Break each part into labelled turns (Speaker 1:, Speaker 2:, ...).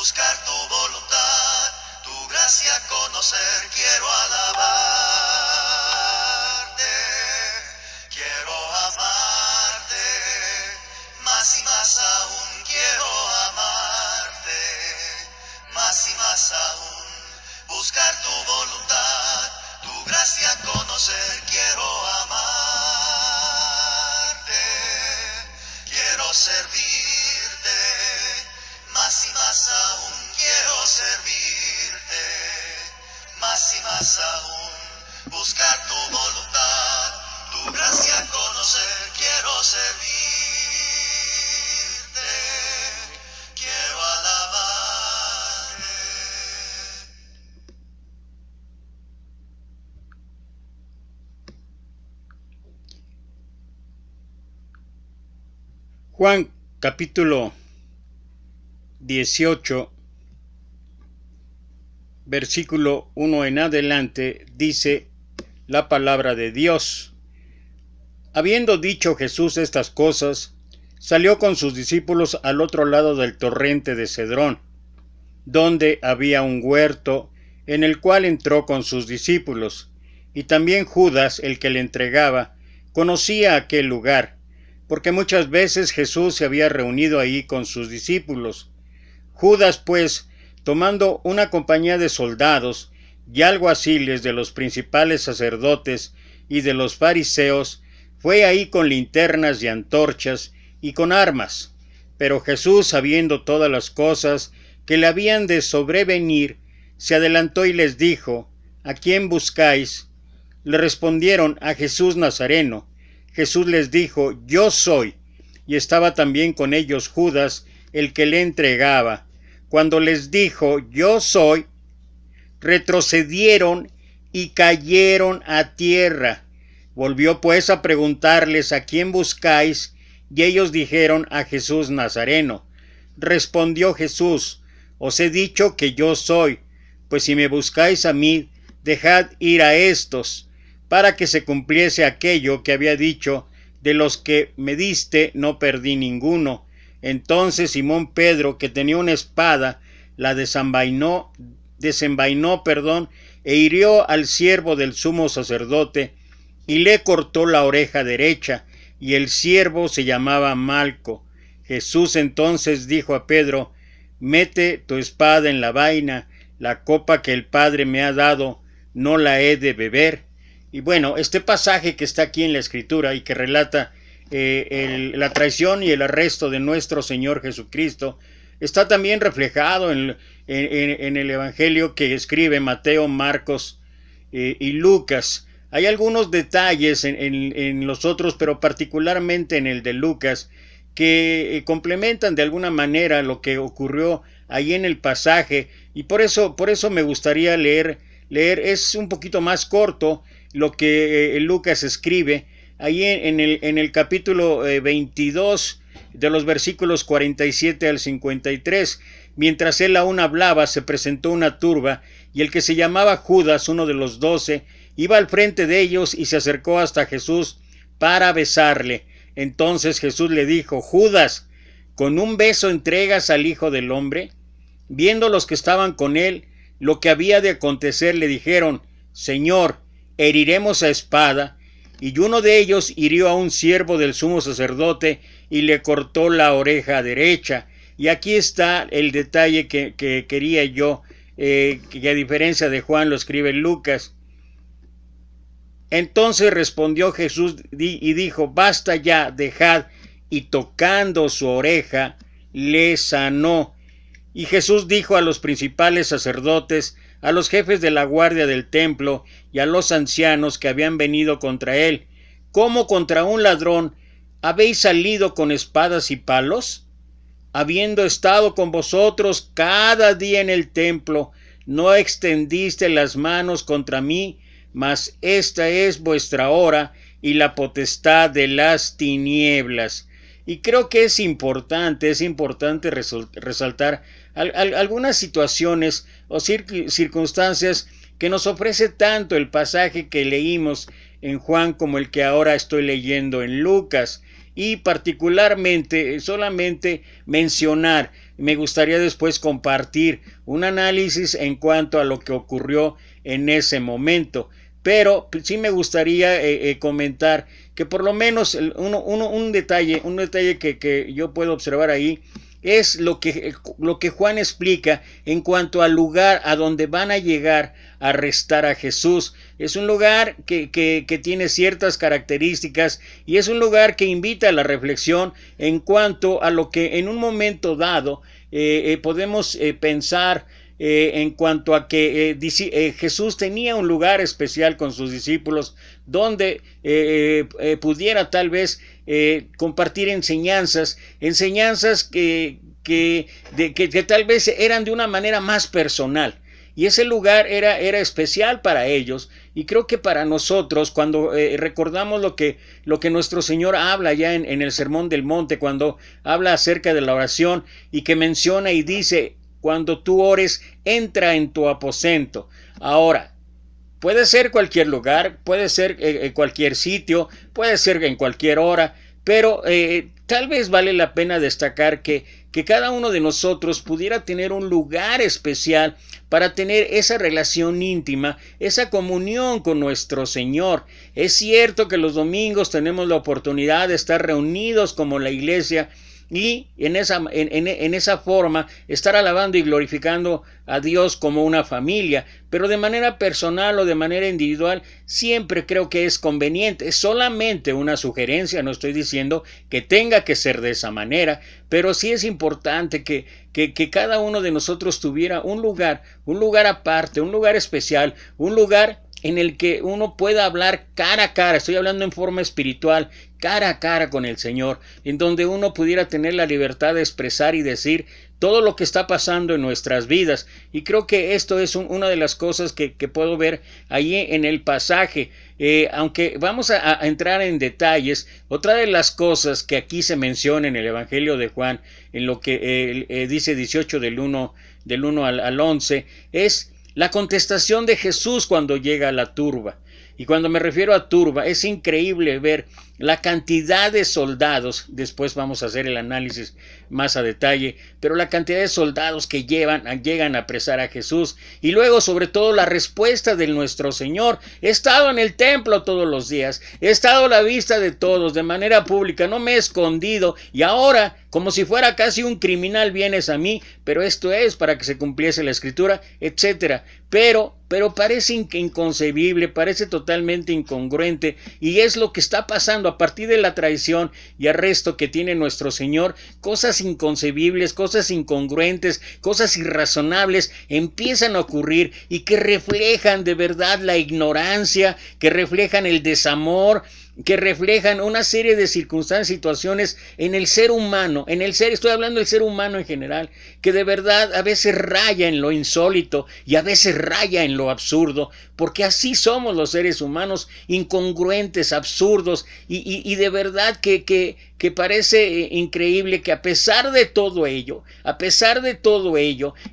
Speaker 1: buscar tu voluntad, tu gracia conocer, quiero alabarte, quiero amarte, más y más aún quiero amarte, más y más aún, buscar tu voluntad, tu gracia conocer, quiero amarte, quiero servirte, más y más aún quiero servirte, más y más aún, buscar tu voluntad, tu gracia conocer, quiero servirte, quiero alabarte.
Speaker 2: Juan capítulo 18, versículo 1 en adelante, dice la palabra de Dios. Habiendo dicho Jesús estas cosas, salió con sus discípulos al otro lado del torrente de Cedrón, donde había un huerto, en el cual entró con sus discípulos, y también Judas, el que le entregaba, conocía aquel lugar, porque muchas veces Jesús se había reunido ahí con sus discípulos. Judas, pues, tomando una compañía de soldados y alguaciles de los principales sacerdotes y de los fariseos, fue ahí con linternas y antorchas y con armas. Pero Jesús, sabiendo todas las cosas que le habían de sobrevenir, se adelantó y les dijo: ¿A quién buscáis? Le respondieron: a Jesús Nazareno. Jesús les dijo: Yo soy. Y estaba también con ellos Judas, el que le entregaba. Cuando les dijo: Yo soy, retrocedieron y cayeron a tierra. Volvió pues a preguntarles: ¿a quién buscáis? Y ellos dijeron: a Jesús Nazareno. Respondió Jesús: os he dicho que yo soy, pues si me buscáis a mí, dejad ir a estos, para que se cumpliese aquello que había dicho: de los que me diste no perdí ninguno. Entonces Simón Pedro, que tenía una espada, la desenvainó, e hirió al siervo del sumo sacerdote, y le cortó la oreja derecha, y el siervo se llamaba Malco. Jesús entonces dijo a Pedro: mete tu espada en la vaina, la copa que el Padre me ha dado, ¿no la he de beber? Y bueno, este pasaje que está aquí en la Escritura y que relata la traición y el arresto de nuestro Señor Jesucristo, está también reflejado en el Evangelio que escribe Mateo, Marcos y Lucas. Hay algunos detalles en los otros, pero particularmente en el de Lucas, que complementan de alguna manera lo que ocurrió ahí en el pasaje, y por eso me gustaría leer. Es un poquito más corto lo que Lucas escribe ahí en el capítulo 22, de los versículos 47 al 53. Mientras él aún hablaba, se presentó una turba, y el que se llamaba Judas, uno de los 12, iba al frente de ellos y se acercó hasta Jesús para besarle. Entonces Jesús le dijo: Judas, ¿con un beso entregas al Hijo del Hombre? Viendo los que estaban con él lo que había de acontecer, le dijeron: Señor, heriremos a espada. Y uno de ellos hirió a un siervo del sumo sacerdote y le cortó la oreja derecha. Y aquí está el detalle que quería yo, que a diferencia de Juan lo escribe Lucas. Entonces respondió Jesús y dijo: basta ya, dejad. Y tocando su oreja, le sanó. Y Jesús dijo a los principales sacerdotes, a los jefes de la guardia del templo y a los ancianos que habían venido contra él: ¿cómo contra un ladrón habéis salido con espadas y palos? Habiendo estado con vosotros cada día en el templo, no extendiste las manos contra mí, mas esta es vuestra hora y la potestad de las tinieblas. Y creo que es importante resaltar algunas situaciones o circunstancias que nos ofrece tanto el pasaje que leímos en Juan como el que ahora estoy leyendo en Lucas. Y particularmente solamente mencionar me gustaría después compartir un análisis en cuanto a lo que ocurrió en ese momento. Pero sí me gustaría comentar que por lo menos un detalle que yo puedo observar ahí es lo que Juan explica en cuanto al lugar a donde van a llegar a arrestar a Jesús. Es un lugar que tiene ciertas características y es un lugar que invita a la reflexión en cuanto a lo que en un momento dado podemos pensar en cuanto a que Jesús tenía un lugar especial con sus discípulos donde pudiera tal vez compartir enseñanzas que tal vez eran de una manera más personal. Y ese lugar era especial para ellos, y creo que para nosotros, cuando recordamos lo que nuestro Señor habla ya en el Sermón del Monte, cuando habla acerca de la oración y que menciona y dice: cuando tú ores, entra en tu aposento. Ahora, puede ser cualquier lugar, puede ser cualquier sitio, puede ser en cualquier hora, pero tal vez vale la pena destacar que cada uno de nosotros pudiera tener un lugar especial para tener esa relación íntima, esa comunión con nuestro Señor. Es cierto que los domingos tenemos la oportunidad de estar reunidos como la iglesia y en esa forma estar alabando y glorificando a Dios como una familia, pero de manera personal o de manera individual siempre creo que es conveniente. Es solamente una sugerencia, no estoy diciendo que tenga que ser de esa manera, pero sí es importante que cada uno de nosotros tuviera un lugar aparte, un lugar especial, un lugar en el que uno pueda hablar cara a cara, estoy hablando en forma espiritual, cara a cara con el Señor, en donde uno pudiera tener la libertad de expresar y decir todo lo que está pasando en nuestras vidas. Y creo que esto es una de las cosas que puedo ver ahí en el pasaje. Aunque vamos a entrar en detalles, otra de las cosas que aquí se menciona en el Evangelio de Juan, en lo que dice 18 del 1 al 11, es la contestación de Jesús cuando llega a la turba. Y cuando me refiero a turba, es increíble ver la cantidad de soldados, después vamos a hacer el análisis más a detalle, pero la cantidad de soldados que llegan a apresar a Jesús, y luego sobre todo la respuesta de nuestro Señor: he estado en el templo todos los días, he estado a la vista de todos, de manera pública, no me he escondido, y ahora, como si fuera casi un criminal, vienes a mí, pero esto es para que se cumpliese la Escritura, etcétera. Pero parece inconcebible, parece totalmente incongruente, y es lo que está pasando a partir de la traición y arresto que tiene nuestro Señor. Cosas inconcebibles, cosas incongruentes, cosas irrazonables empiezan a ocurrir y que reflejan de verdad la ignorancia, que reflejan el desamor, que reflejan una serie de circunstancias, situaciones en el ser humano, estoy hablando del ser humano en general, que de verdad a veces raya en lo insólito y a veces raya en lo absurdo, porque así somos los seres humanos, incongruentes, absurdos, y de verdad que parece increíble que a pesar de todo ello,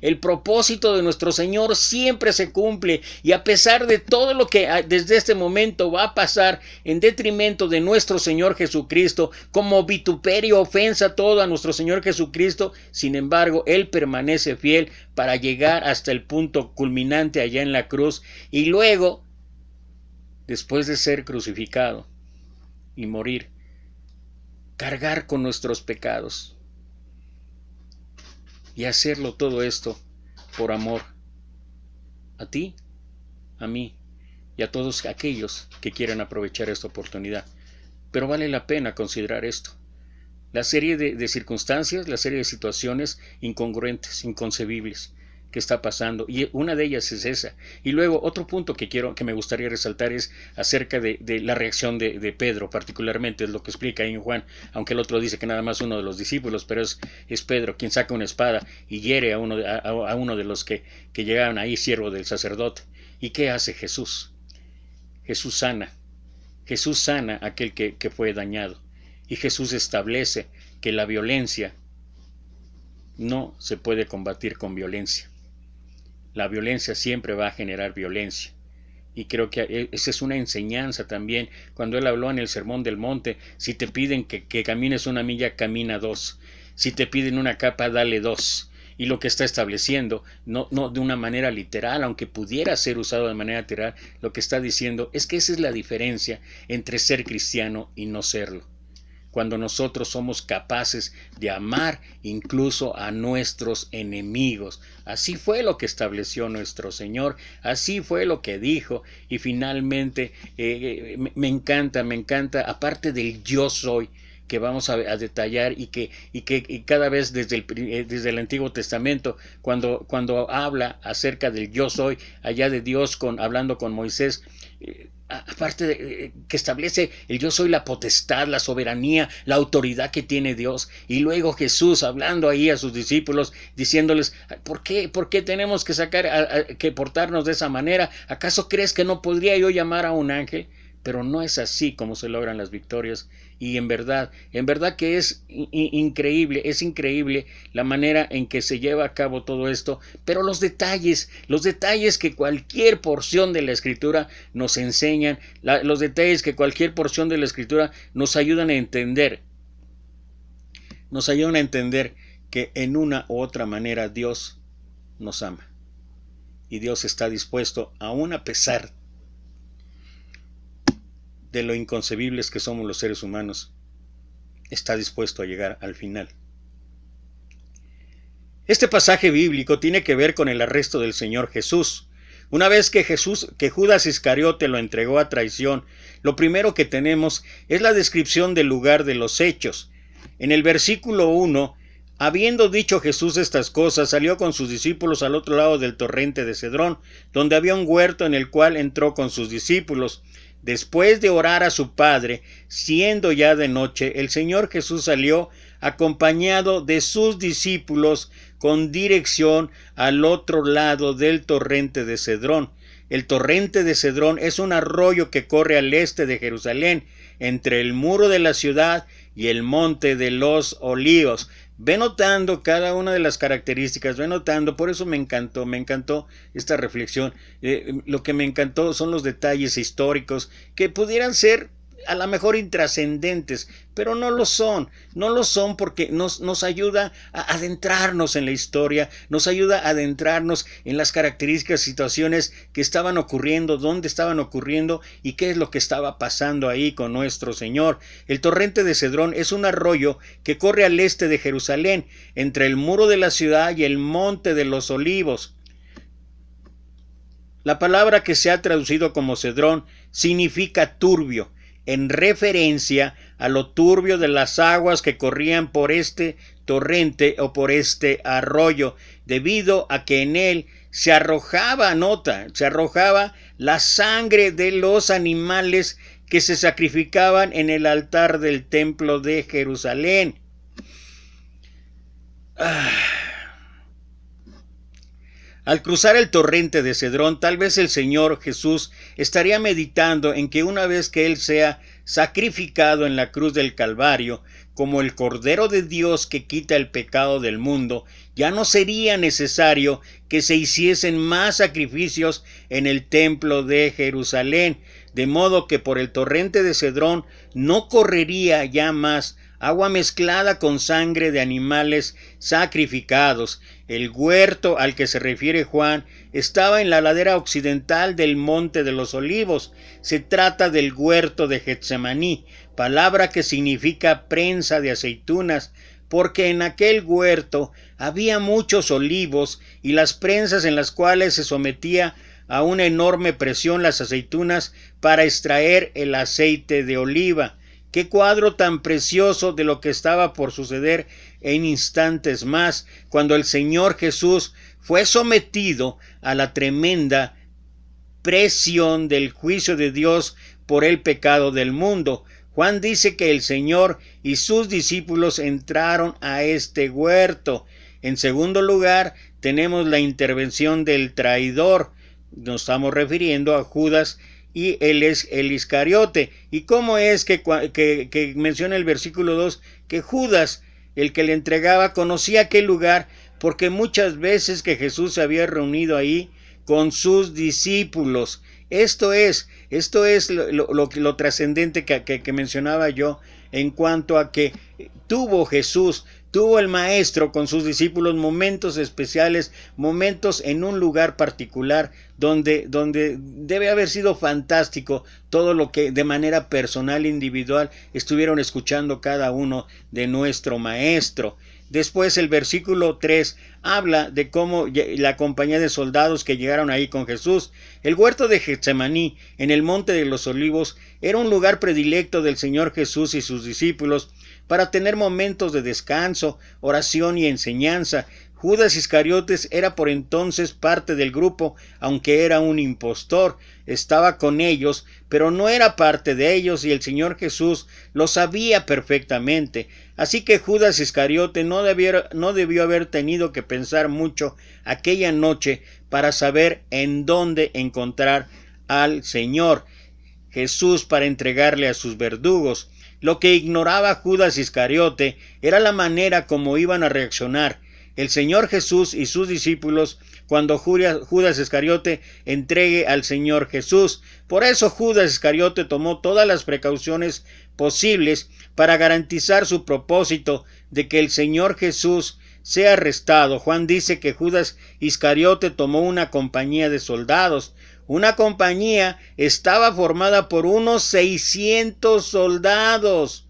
Speaker 2: el propósito de nuestro Señor siempre se cumple, y a pesar de todo lo que desde este momento va a pasar en detrimento de nuestro Señor Jesucristo, como vituperio, ofensa todo a nuestro Señor Jesucristo, sin embargo, Él permanece fiel para llegar hasta el punto culminante allá en la cruz, y luego, después de ser crucificado y morir, cargar con nuestros pecados y hacerlo todo esto por amor a ti, a mí y a todos aquellos que quieran aprovechar esta oportunidad. Pero vale la pena considerar esto: la serie de circunstancias, la serie de situaciones incongruentes, inconcebibles que está pasando, y una de ellas es esa. Y luego otro punto que me gustaría resaltar es acerca de la reacción de Pedro, particularmente es lo que explica ahí en Juan, aunque el otro dice que nada más uno de los discípulos, pero es Pedro quien saca una espada y hiere a uno de los que llegaron ahí, siervo del sacerdote. ¿Y qué hace Jesús? Jesús sana a aquel que fue dañado, y Jesús establece que la violencia no se puede combatir con violencia. La violencia siempre va a generar violencia. Y creo que esa es una enseñanza también. Cuando Él habló en el Sermón del Monte: si te piden que camines 1 milla, camina 2. Si te piden una capa, dale 2. Y lo que está estableciendo, no de una manera literal, aunque pudiera ser usado de manera literal, lo que está diciendo es que esa es la diferencia entre ser cristiano y no serlo. Cuando nosotros somos capaces de amar incluso a nuestros enemigos. Así fue lo que estableció nuestro Señor, así fue lo que dijo, y finalmente me encanta, aparte del yo soy, que vamos a detallar y que cada vez desde el Antiguo Testamento, cuando habla acerca del yo soy, allá de Dios hablando con Moisés, aparte de que establece el yo soy, la potestad, la soberanía, la autoridad que tiene Dios, y luego Jesús hablando ahí a sus discípulos, diciéndoles, ¿por qué tenemos que portarnos de esa manera? ¿Acaso crees que no podría yo llamar a un ángel? Pero no es así como se logran las victorias, y en verdad que es increíble la manera en que se lleva a cabo todo esto, pero los detalles que cualquier porción de la Escritura nos enseñan, los detalles que cualquier porción de la Escritura nos ayudan a entender que en una u otra manera Dios nos ama, y Dios está dispuesto, aún a pesar de lo inconcebibles que somos los seres humanos, está dispuesto a llegar al final. Este pasaje bíblico tiene que ver con el arresto del Señor Jesús. Una vez que Judas Iscariote lo entregó a traición, lo primero que tenemos es la descripción del lugar de los hechos. En el versículo 1, habiendo dicho Jesús estas cosas, salió con sus discípulos al otro lado del torrente de Cedrón, donde había un huerto en el cual entró con sus discípulos. Después de orar a su Padre, siendo ya de noche, el Señor Jesús salió acompañado de sus discípulos con dirección al otro lado del torrente de Cedrón. El torrente de Cedrón es un arroyo que corre al este de Jerusalén, entre el muro de la ciudad y el monte de los Olivos. Ve notando cada una de las características, por eso me encantó esta reflexión. Lo que me encantó son los detalles históricos que pudieran ser a lo mejor intrascendentes, pero no lo son porque nos ayuda a adentrarnos en la historia, nos ayuda a adentrarnos en las características, situaciones que estaban ocurriendo, dónde estaban ocurriendo y qué es lo que estaba pasando ahí con nuestro Señor. El torrente de Cedrón es un arroyo que corre al este de Jerusalén, entre el muro de la ciudad y el monte de los Olivos. La palabra que se ha traducido como Cedrón significa turbio, en referencia a lo turbio de las aguas que corrían por este torrente o por este arroyo, debido a que en él se arrojaba la sangre de los animales que se sacrificaban en el altar del templo de Jerusalén. Al cruzar el torrente de Cedrón, tal vez el Señor Jesús estaría meditando en que una vez que Él sea sacrificado en la cruz del Calvario, como el Cordero de Dios que quita el pecado del mundo, ya no sería necesario que se hiciesen más sacrificios en el templo de Jerusalén, de modo que por el torrente de Cedrón no correría ya más agua mezclada con sangre de animales sacrificados. El huerto al que se refiere Juan estaba en la ladera occidental del monte de los Olivos. Se trata del huerto de Getsemaní, palabra que significa prensa de aceitunas, porque en aquel huerto había muchos olivos y las prensas en las cuales se sometía a una enorme presión las aceitunas para extraer el aceite de oliva. ¡Qué cuadro tan precioso de lo que estaba por suceder en instantes más, cuando el Señor Jesús fue sometido a la tremenda presión del juicio de Dios por el pecado del mundo! Juan dice que el Señor y sus discípulos entraron a este huerto. En segundo lugar, tenemos la intervención del traidor. Nos estamos refiriendo a Judas y él es el Iscariote. ¿Y cómo es que menciona el versículo 2 que Judas, el que le entregaba, conocía aquel lugar? Porque muchas veces que Jesús se había reunido ahí con sus discípulos. Esto es lo trascendente que mencionaba yo, en cuanto a que tuvo Jesús tuvo el maestro con sus discípulos momentos especiales, momentos en un lugar particular donde debe haber sido fantástico todo lo que de manera personal, individual, estuvieron escuchando cada uno de nuestro maestro. Después el versículo 3 habla de cómo la compañía de soldados que llegaron ahí con Jesús. El huerto de Getsemaní, en el monte de los olivos, era un lugar predilecto del Señor Jesús y sus discípulos para tener momentos de descanso, oración y enseñanza. Judas Iscariotes era por entonces parte del grupo, aunque era un impostor, estaba con ellos, pero no era parte de ellos y el Señor Jesús lo sabía perfectamente. Así que Judas Iscariote no debió haber tenido que pensar mucho aquella noche para saber en dónde encontrar al Señor Jesús para entregarle a sus verdugos. Lo que ignoraba Judas Iscariote era la manera como iban a reaccionar el Señor Jesús y sus discípulos cuando Judas Iscariote entregue al Señor Jesús. Por eso Judas Iscariote tomó todas las precauciones posibles para garantizar su propósito de que el Señor Jesús sea arrestado. Juan dice que Judas Iscariote tomó una compañía de soldados. Una compañía estaba formada por unos 600 soldados.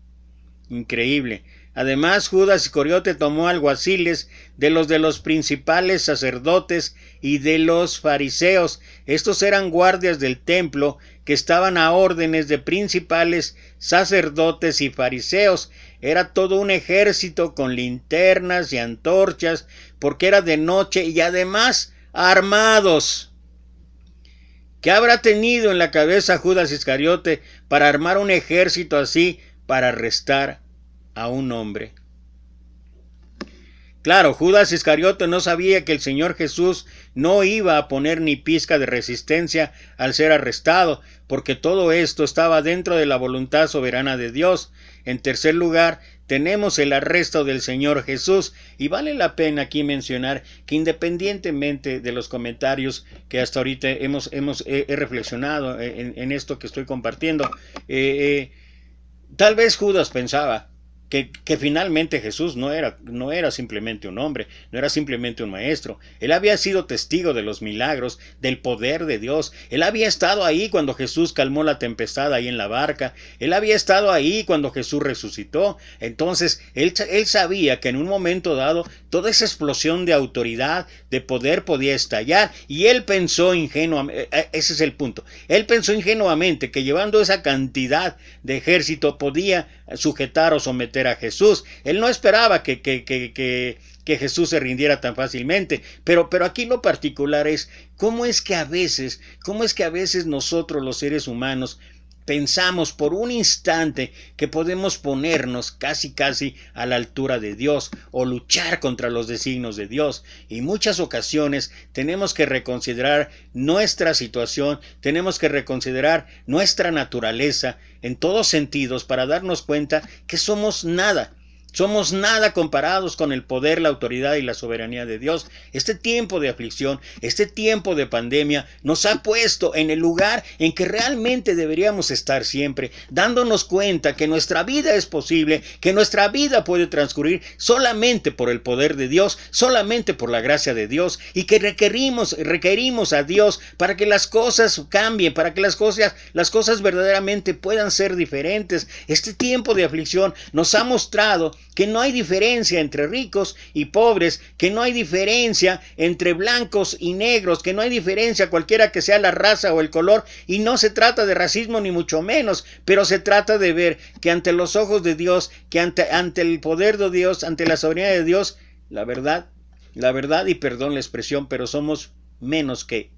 Speaker 2: Increíble. Además, Judas Iscariote tomó alguaciles de los principales sacerdotes y de los fariseos. Estos eran guardias del templo que estaban a órdenes de principales sacerdotes y fariseos. Era todo un ejército con linternas y antorchas, porque era de noche y además armados. ¿Qué habrá tenido en la cabeza Judas Iscariote para armar un ejército así para arrestar a un hombre? Claro, Judas Iscariote no sabía que el Señor Jesús no iba a poner ni pizca de resistencia al ser arrestado, porque todo esto estaba dentro de la voluntad soberana de Dios. En tercer lugar, tenemos el arresto del Señor Jesús, y vale la pena aquí mencionar que independientemente de los comentarios que hasta ahorita he reflexionado en esto que estoy compartiendo, tal vez Judas pensaba que finalmente Jesús no era simplemente un hombre, no era simplemente un maestro. Él había sido testigo de los milagros, del poder de Dios. Él había estado ahí cuando Jesús calmó la tempestad ahí en la barca. Él había estado ahí cuando Jesús resucitó. Entonces, él sabía que en un momento dado toda esa explosión de autoridad, de poder podía estallar, y él pensó ingenuamente, ese es el punto, él pensó ingenuamente que llevando esa cantidad de ejército podía sujetar o someter a Jesús. Él no esperaba que Jesús se rindiera tan fácilmente, pero aquí lo particular es cómo es que a veces nosotros los seres humanos pensamos por un instante que podemos ponernos casi a la altura de Dios o luchar contra los designios de Dios. Y muchas ocasiones tenemos que reconsiderar nuestra situación, tenemos que reconsiderar nuestra naturaleza en todos sentidos para darnos cuenta que somos nada. Somos nada comparados con el poder, la autoridad y la soberanía de Dios. Este tiempo de aflicción, este tiempo de pandemia nos ha puesto en el lugar en que realmente deberíamos estar siempre, dándonos cuenta que nuestra vida es posible, que nuestra vida puede transcurrir solamente por el poder de Dios, solamente por la gracia de Dios, y que requerimos a Dios para que las cosas cambien, para que las cosas verdaderamente puedan ser diferentes. Este tiempo de aflicción nos ha mostrado que no hay diferencia entre ricos y pobres, que no hay diferencia entre blancos y negros, que no hay diferencia cualquiera que sea la raza o el color, y no se trata de racismo ni mucho menos, pero se trata de ver que ante los ojos de Dios, que ante el poder de Dios, ante la soberanía de Dios, la verdad, y perdón la expresión, pero somos menos que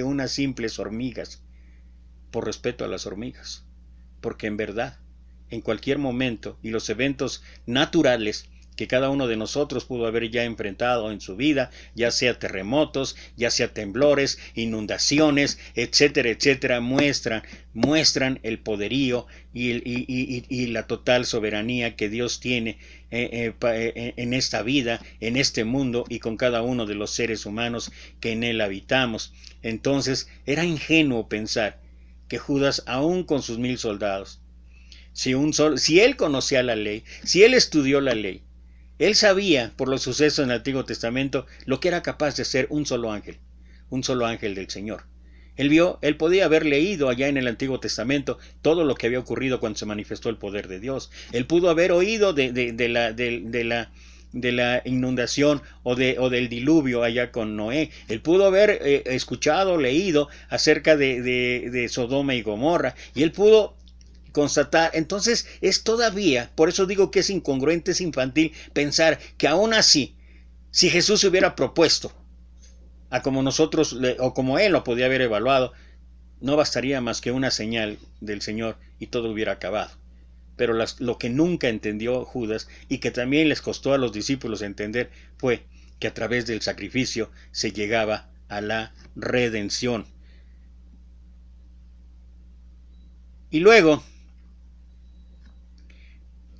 Speaker 2: unas simples hormigas, por respeto a las hormigas, porque en verdad, en cualquier momento, y los eventos naturales que cada uno de nosotros pudo haber ya enfrentado en su vida, ya sea terremotos, ya sea temblores, inundaciones, etcétera, etcétera, muestran el poderío y la total soberanía que Dios tiene en esta vida, en este mundo y con cada uno de los seres humanos que en él habitamos. Entonces, era ingenuo pensar que Judas, aún con sus 1000 soldados, si él conocía la ley, si él estudió la ley, Él sabía, por los sucesos en el Antiguo Testamento, lo que era capaz de ser un solo ángel del Señor. Él podía haber leído allá en el Antiguo Testamento todo lo que había ocurrido cuando se manifestó el poder de Dios. Él pudo haber oído de la inundación o del diluvio allá con Noé. Él pudo haber escuchado, leído acerca de Sodoma y Gomorra, y él pudo constatar. Entonces es todavía, por eso digo que es incongruente, es infantil pensar que aún así, si Jesús se hubiera propuesto a como nosotros o como él lo podía haber evaluado, no bastaría más que una señal del Señor y todo hubiera acabado. Pero lo que nunca entendió Judas, y que también les costó a los discípulos entender, fue que a través del sacrificio se llegaba a la redención. Y luego,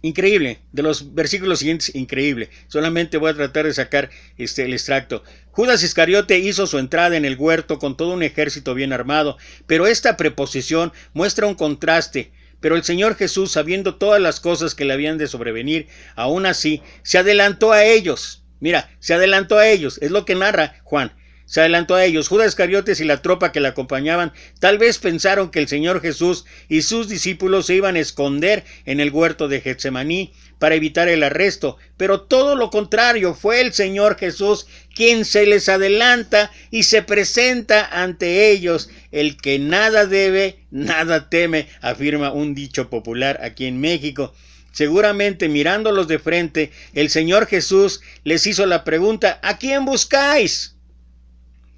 Speaker 2: increíble, de los versículos siguientes, increíble. Solamente voy a tratar de sacar el extracto. Judas Iscariote hizo su entrada en el huerto con todo un ejército bien armado, pero esta preposición muestra un contraste. Pero el Señor Jesús, sabiendo todas las cosas que le habían de sobrevenir, aún así, se adelantó a ellos. Mira, se adelantó a ellos, es lo que narra Juan. Se adelantó a ellos. Judas Iscariotes y la tropa que le acompañaban tal vez pensaron que el Señor Jesús y sus discípulos se iban a esconder en el huerto de Getsemaní para evitar el arresto, pero todo lo contrario, fue el Señor Jesús quien se les adelanta y se presenta ante ellos. El que nada debe, nada teme, afirma un dicho popular aquí en México. Seguramente mirándolos de frente, el Señor Jesús les hizo la pregunta: ¿a quién buscáis?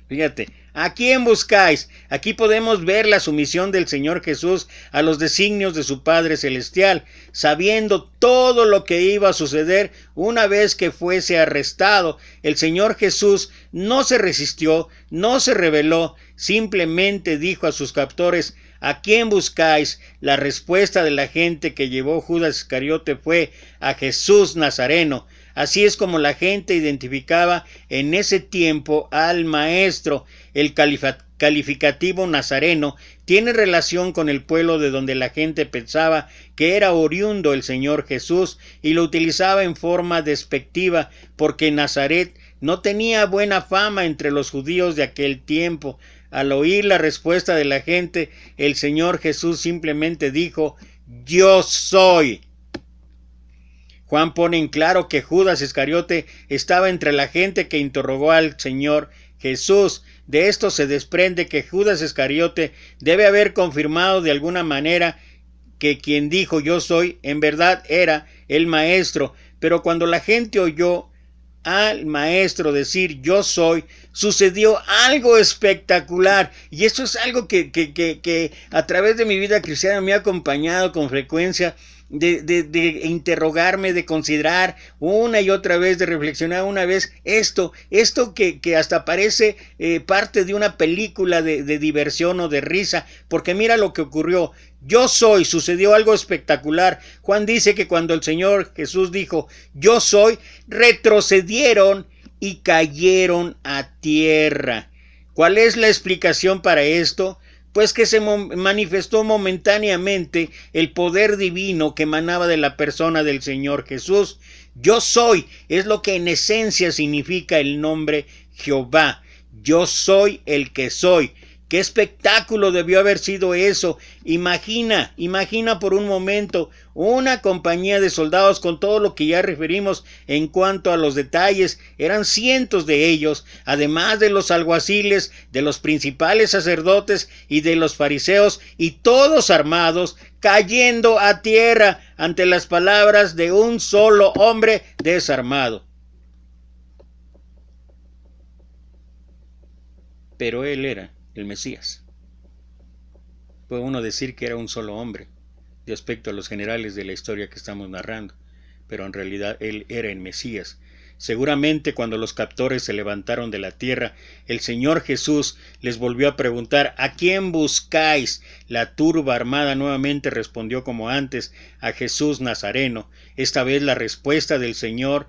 Speaker 2: Fíjate, ¿a quién buscáis? Aquí podemos ver la sumisión del Señor Jesús a los designios de su Padre Celestial, sabiendo todo lo que iba a suceder una vez que fuese arrestado. El Señor Jesús no se resistió, no se rebeló, simplemente dijo a sus captores: ¿a quién buscáis? La respuesta de la gente que llevó Judas Iscariote fue: a Jesús Nazareno. Así es como la gente identificaba en ese tiempo al Maestro. El calificativo nazareno tiene relación con el pueblo de donde la gente pensaba que era oriundo el Señor Jesús y lo utilizaba en forma despectiva porque Nazaret no tenía buena fama entre los judíos de aquel tiempo. Al oír la respuesta de la gente, el Señor Jesús simplemente dijo: yo soy. Juan pone en claro que Judas Iscariote estaba entre la gente que interrogó al Señor Jesús. De esto se desprende que Judas Iscariote debe haber confirmado de alguna manera que quien dijo yo soy en verdad era el Maestro. Pero cuando la gente oyó al Maestro decir yo soy, sucedió algo espectacular, y esto es algo que a través de mi vida cristiana me ha acompañado con frecuencia, de interrogarme, de considerar una y otra vez, de reflexionar una vez esto que hasta parece parte de una película de diversión o de risa, porque mira lo que ocurrió. Yo soy, sucedió algo espectacular. Juan dice que cuando el Señor Jesús dijo yo soy, retrocedieron y cayeron a tierra. ¿Cuál es la explicación para esto? Pues que se manifestó momentáneamente el poder divino que emanaba de la persona del Señor Jesús. Yo soy es lo que en esencia significa el nombre Jehová. Yo soy el que soy. ¡Qué espectáculo debió haber sido eso! Imagina por un momento una compañía de soldados con todo lo que ya referimos en cuanto a los detalles. Eran cientos de ellos, además de los alguaciles, de los principales sacerdotes y de los fariseos, y todos armados, cayendo a tierra ante las palabras de un solo hombre desarmado. Pero él era el Mesías. Puede uno decir que era un solo hombre, de aspecto a los generales de la historia que estamos narrando, pero en realidad él era el Mesías. Seguramente cuando los captores se levantaron de la tierra, el Señor Jesús les volvió a preguntar: ¿a quién buscáis? La turba armada nuevamente respondió como antes: a Jesús Nazareno. Esta vez la respuesta del Señor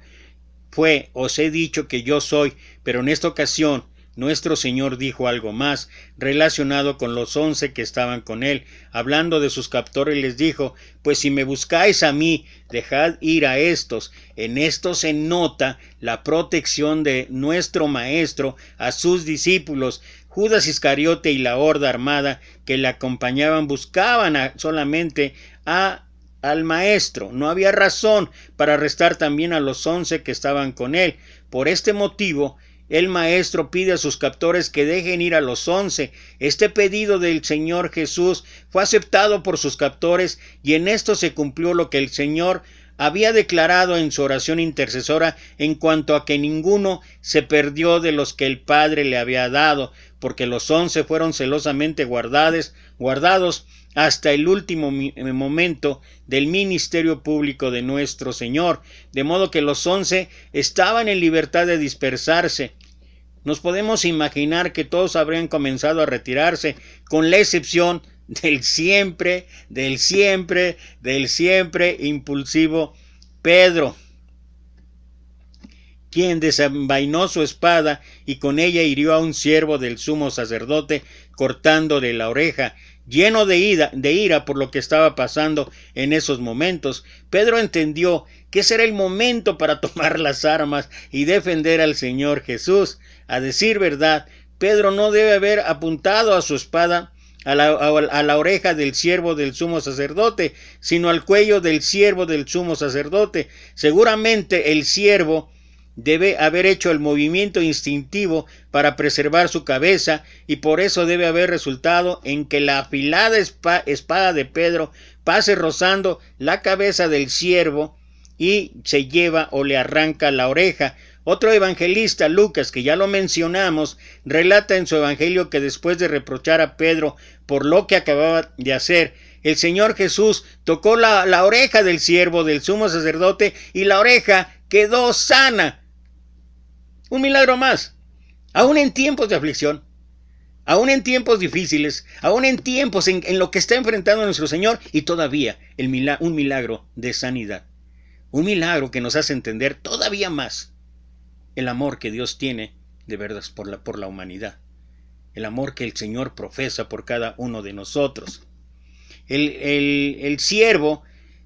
Speaker 2: fue: os he dicho que yo soy, pero en esta ocasión nuestro Señor dijo algo más relacionado con los 11 que estaban con él. Hablando de sus captores les dijo: pues si me buscáis a mí, dejad ir a estos. En esto se nota la protección de nuestro Maestro a sus discípulos. Judas Iscariote y la horda armada que le acompañaban buscaban solamente al Maestro. No había razón para arrestar también a los 11 que estaban con él. Por este motivo, el Maestro pide a sus captores que dejen ir a los 11. Este pedido del Señor Jesús fue aceptado por sus captores, y en esto se cumplió lo que el Señor había declarado en su oración intercesora en cuanto a que ninguno se perdió de los que el Padre le había dado, porque los 11 fueron celosamente guardados hasta el último momento del ministerio público de nuestro Señor, de modo que los 11 estaban en libertad de dispersarse. Nos podemos imaginar que todos habrían comenzado a retirarse, con la excepción del siempre impulsivo Pedro, quien desenvainó su espada y con ella hirió a un siervo del sumo sacerdote, cortándole la oreja. Lleno de ira por lo que estaba pasando en esos momentos, Pedro entendió que ese era el momento para tomar las armas y defender al Señor Jesús. A decir verdad, Pedro no debe haber apuntado a su espada a la oreja del siervo del sumo sacerdote, sino al cuello del siervo del sumo sacerdote. Seguramente el siervo debe haber hecho el movimiento instintivo para preservar su cabeza, y por eso debe haber resultado en que la afilada espada de Pedro pase rozando la cabeza del siervo y se lleva o le arranca la oreja. Otro evangelista, Lucas, que ya lo mencionamos, relata en su evangelio que después de reprochar a Pedro por lo que acababa de hacer, el Señor Jesús tocó la oreja del siervo del sumo sacerdote y la oreja quedó sana. Un milagro más. Aún en tiempos de aflicción, aún en tiempos difíciles, aún en tiempos en lo que está enfrentando nuestro Señor, y todavía un milagro de sanidad. Un milagro que nos hace entender todavía más el amor que Dios tiene de verdad por la humanidad. El amor que el Señor profesa por cada uno de nosotros. El siervo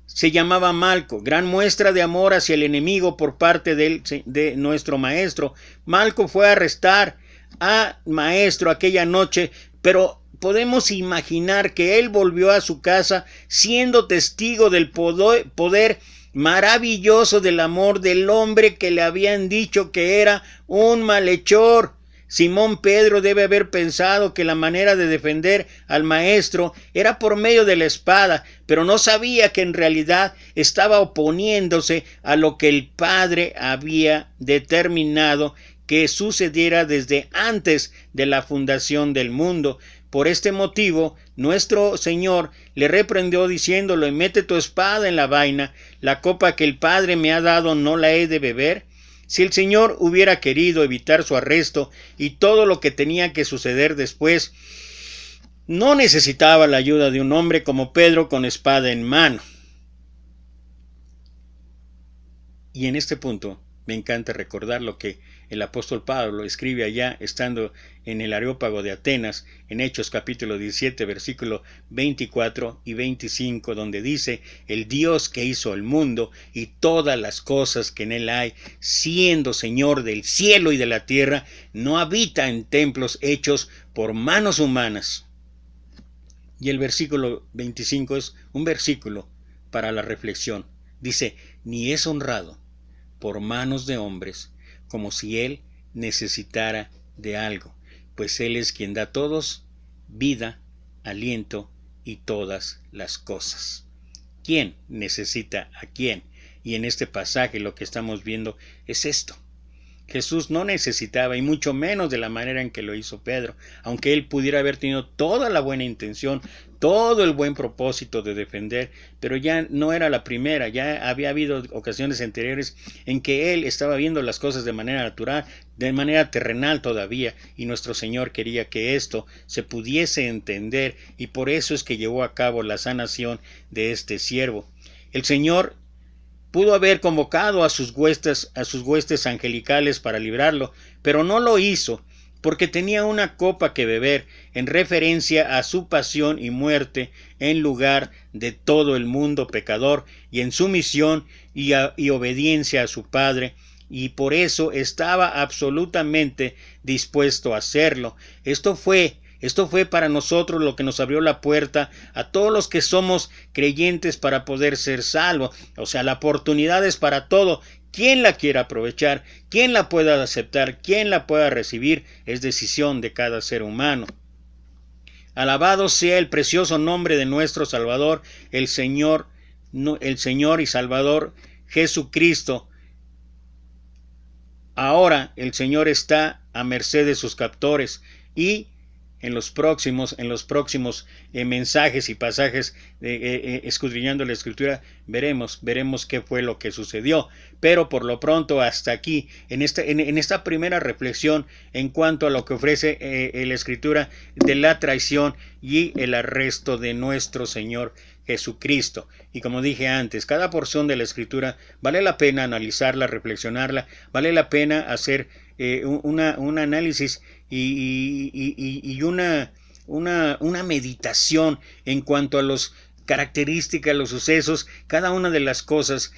Speaker 2: se llamaba Malco, gran muestra de amor hacia el enemigo por parte de nuestro Maestro. Malco fue a arrestar a Maestro aquella noche, pero podemos imaginar que él volvió a su casa siendo testigo del poder maravilloso del amor del hombre que le habían dicho que era un malhechor. Simón Pedro debe haber pensado que la manera de defender al Maestro era por medio de la espada, pero no sabía que en realidad estaba oponiéndose a lo que el Padre había determinado que sucediera desde antes de la fundación del mundo. Por este motivo, nuestro Señor le reprendió diciéndole: mete tu espada en la vaina, la copa que el Padre me ha dado no la he de beber. Si el Señor hubiera querido evitar su arresto y todo lo que tenía que suceder después, no necesitaba la ayuda de un hombre como Pedro con espada en mano. Y en este punto me encanta recordar lo que el apóstol Pablo escribe allá estando en el Areópago de Atenas, en Hechos capítulo 17, versículo 24 y 25, donde dice: el Dios que hizo el mundo y todas las cosas que en él hay, siendo Señor del cielo y de la tierra, no habita en templos hechos por manos humanas. Y el versículo 25 es un versículo para la reflexión. Dice: ni es honrado por manos de hombres, como si él necesitara de algo, pues él es quien da a todos vida, aliento y todas las cosas. ¿Quién necesita a quién? Y en este pasaje lo que estamos viendo es esto. Jesús no necesitaba, y mucho menos de la manera en que lo hizo Pedro, aunque él pudiera haber tenido toda la buena intención, todo el buen propósito de defender, pero ya no era la primera. Ya había habido ocasiones anteriores en que él estaba viendo las cosas de manera natural, de manera terrenal todavía, y nuestro Señor quería que esto se pudiese entender, y por eso es que llevó a cabo la sanación de este siervo. El Señor pudo haber convocado a sus huestes angelicales para librarlo, pero no lo hizo, porque tenía una copa que beber, en referencia a su pasión y muerte en lugar de todo el mundo pecador, y en sumisión y obediencia a su Padre, y por eso estaba absolutamente dispuesto a hacerlo. Esto fue para nosotros lo que nos abrió la puerta a todos los que somos creyentes para poder ser salvos. O sea, la oportunidad es para todo. Quien la quiera aprovechar, quien la pueda aceptar, quien la pueda recibir, es decisión de cada ser humano. Alabado sea el precioso nombre de nuestro Salvador, el Señor y Salvador Jesucristo. Ahora el Señor está a merced de sus captores, y en los próximos mensajes y pasajes escudriñando la Escritura veremos qué fue lo que sucedió. Pero por lo pronto hasta aquí, en esta primera reflexión en cuanto a lo que ofrece la Escritura de la traición y el arresto de nuestro Señor Jesucristo. Y como dije antes, cada porción de la Escritura vale la pena analizarla, reflexionarla, vale la pena hacer un análisis y una meditación en cuanto a las características, los sucesos, cada una de las cosas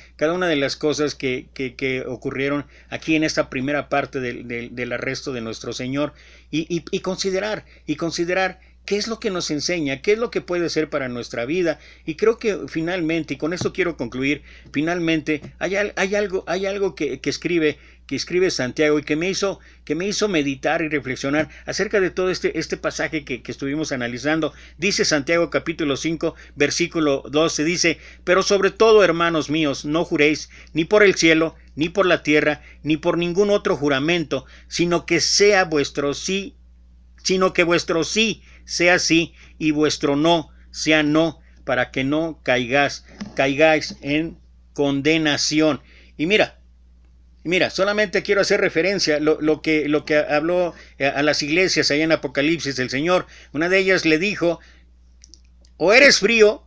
Speaker 2: que ocurrieron aquí en esta primera parte del arresto de nuestro Señor, y considerar qué es lo que nos enseña, qué es lo que puede ser para nuestra vida. Y creo que finalmente, y con esto quiero concluir, finalmente hay algo que escribe Santiago, y que me hizo meditar y reflexionar acerca de todo este pasaje que estuvimos analizando. Dice Santiago capítulo 5 versículo 12, dice: pero sobre todo, hermanos míos, no juréis ni por el cielo, ni por la tierra, ni por ningún otro juramento, sino que vuestro sí sea sí, y vuestro no sea no, para que no caigáis en condenación. Y mira, solamente quiero hacer referencia a lo que habló a las iglesias allá en Apocalipsis el Señor. Una de ellas le dijo: o eres frío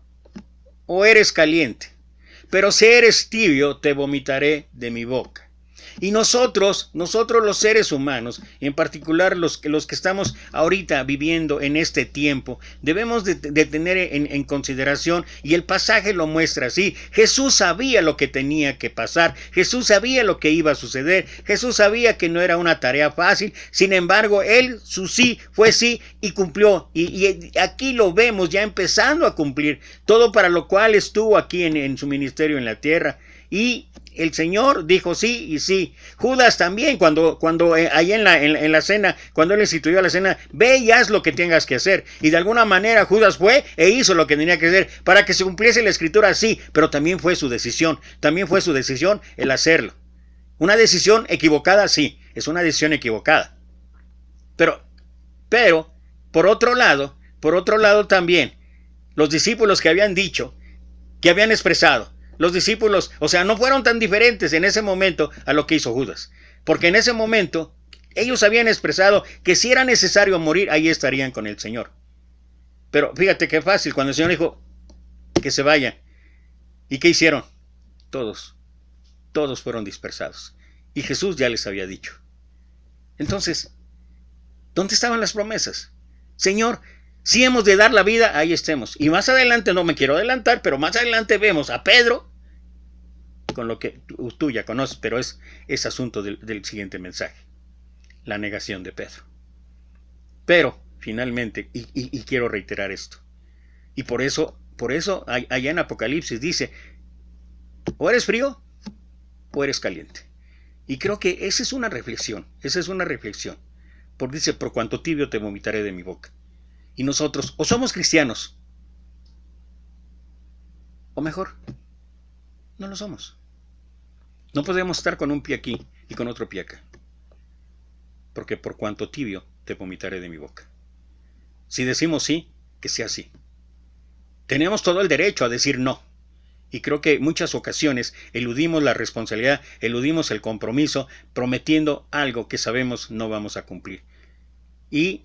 Speaker 2: o eres caliente, pero si eres tibio, te vomitaré de mi boca. Y nosotros los seres humanos, en particular los que estamos ahorita viviendo en este tiempo, debemos de tener en consideración, y el pasaje lo muestra así: Jesús sabía lo que tenía que pasar, Jesús sabía lo que iba a suceder, Jesús sabía que no era una tarea fácil. Sin embargo, su sí fue sí y cumplió, y aquí lo vemos ya empezando a cumplir todo para lo cual estuvo aquí en su ministerio en la tierra. Y el Señor dijo sí y sí. Judas también, cuando ahí en la cena, cuando él instituyó la cena: ve y haz lo que tengas que hacer. Y de alguna manera Judas fue e hizo lo que tenía que hacer para que se cumpliese la Escritura, sí, pero también fue su decisión el hacerlo. Una decisión equivocada, sí, es una decisión equivocada. Pero por otro lado también, los discípulos que habían dicho, que habían expresado, los discípulos, o sea, no fueron tan diferentes en ese momento a lo que hizo Judas, porque en ese momento ellos habían expresado que si era necesario morir, ahí estarían con el Señor. Pero fíjate qué fácil, cuando el Señor dijo que se vayan, ¿y qué hicieron? Todos fueron dispersados, y Jesús ya les había dicho. Entonces, ¿dónde estaban las promesas? Señor, si hemos de dar la vida, ahí estemos. Y más adelante, no me quiero adelantar, pero más adelante vemos a Pedro, con lo que tú ya conoces, pero es asunto del siguiente mensaje: la negación de Pedro. Pero finalmente, y quiero reiterar esto, y por eso allá en Apocalipsis dice: o eres frío o eres caliente. Y creo que esa es una reflexión, porque dice: por cuanto tibio te vomitaré de mi boca. Y nosotros, o somos cristianos, o mejor, no lo somos. No podemos estar con un pie aquí y con otro pie acá, porque por cuanto tibio te vomitaré de mi boca. Si decimos sí, que sea sí. Tenemos todo el derecho a decir no, y creo que en muchas ocasiones eludimos la responsabilidad, eludimos el compromiso, prometiendo algo que sabemos no vamos a cumplir. Y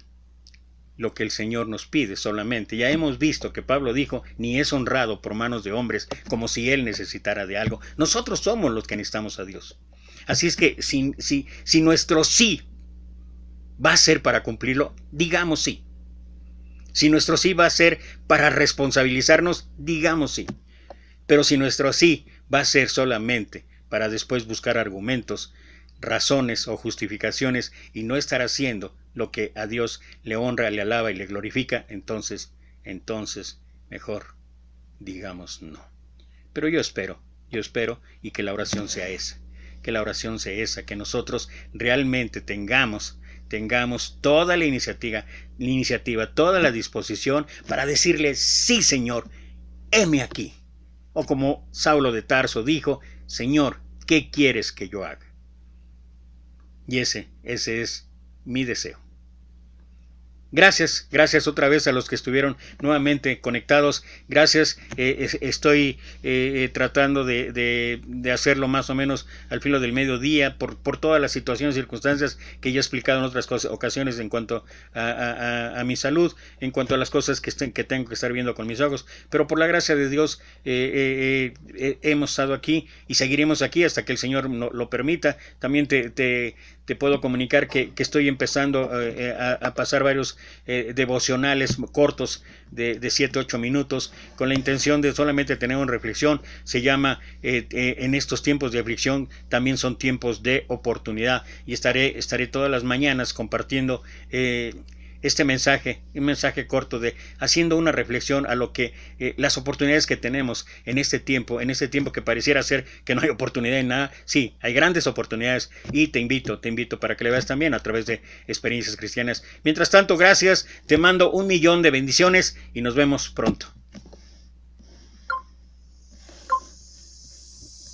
Speaker 2: lo que el Señor nos pide solamente, ya hemos visto que Pablo dijo: ni es honrado por manos de hombres, como si él necesitara de algo. Nosotros somos los que necesitamos a Dios. Así es que si nuestro sí va a ser para cumplirlo, digamos sí. Si nuestro sí va a ser para responsabilizarnos, digamos sí. Pero si nuestro sí va a ser solamente para después buscar argumentos, razones o justificaciones y no estar haciendo lo que a Dios le honra, le alaba y le glorifica, entonces mejor digamos no. Pero yo espero y que la oración sea esa, que nosotros realmente tengamos toda la iniciativa, toda la disposición para decirle, sí Señor, heme aquí. O como Saulo de Tarso dijo, Señor, ¿qué quieres que yo haga? Y ese es mi deseo. Gracias otra vez a los que estuvieron nuevamente conectados. Gracias, estoy tratando de hacerlo más o menos al filo del mediodía por todas las situaciones y circunstancias que ya he explicado en otras ocasiones en cuanto a mi salud, en cuanto a las cosas que tengo que estar viendo con mis ojos. Pero por la gracia de Dios hemos estado aquí y seguiremos aquí hasta que el Señor lo permita. También te puedo comunicar que estoy empezando a pasar varios devocionales cortos de 7-8 minutos con la intención de solamente tener una reflexión. Se llama en estos tiempos de aflicción también son tiempos de oportunidad, y estaré todas las mañanas compartiendo este mensaje, un mensaje corto de haciendo una reflexión a lo que las oportunidades que tenemos en este tiempo que pareciera ser que no hay oportunidad en nada. Sí, hay grandes oportunidades y te invito para que le veas también a través de Experiencias Cristianas. Mientras tanto, gracias, te mando 1,000,000 de bendiciones y nos vemos pronto.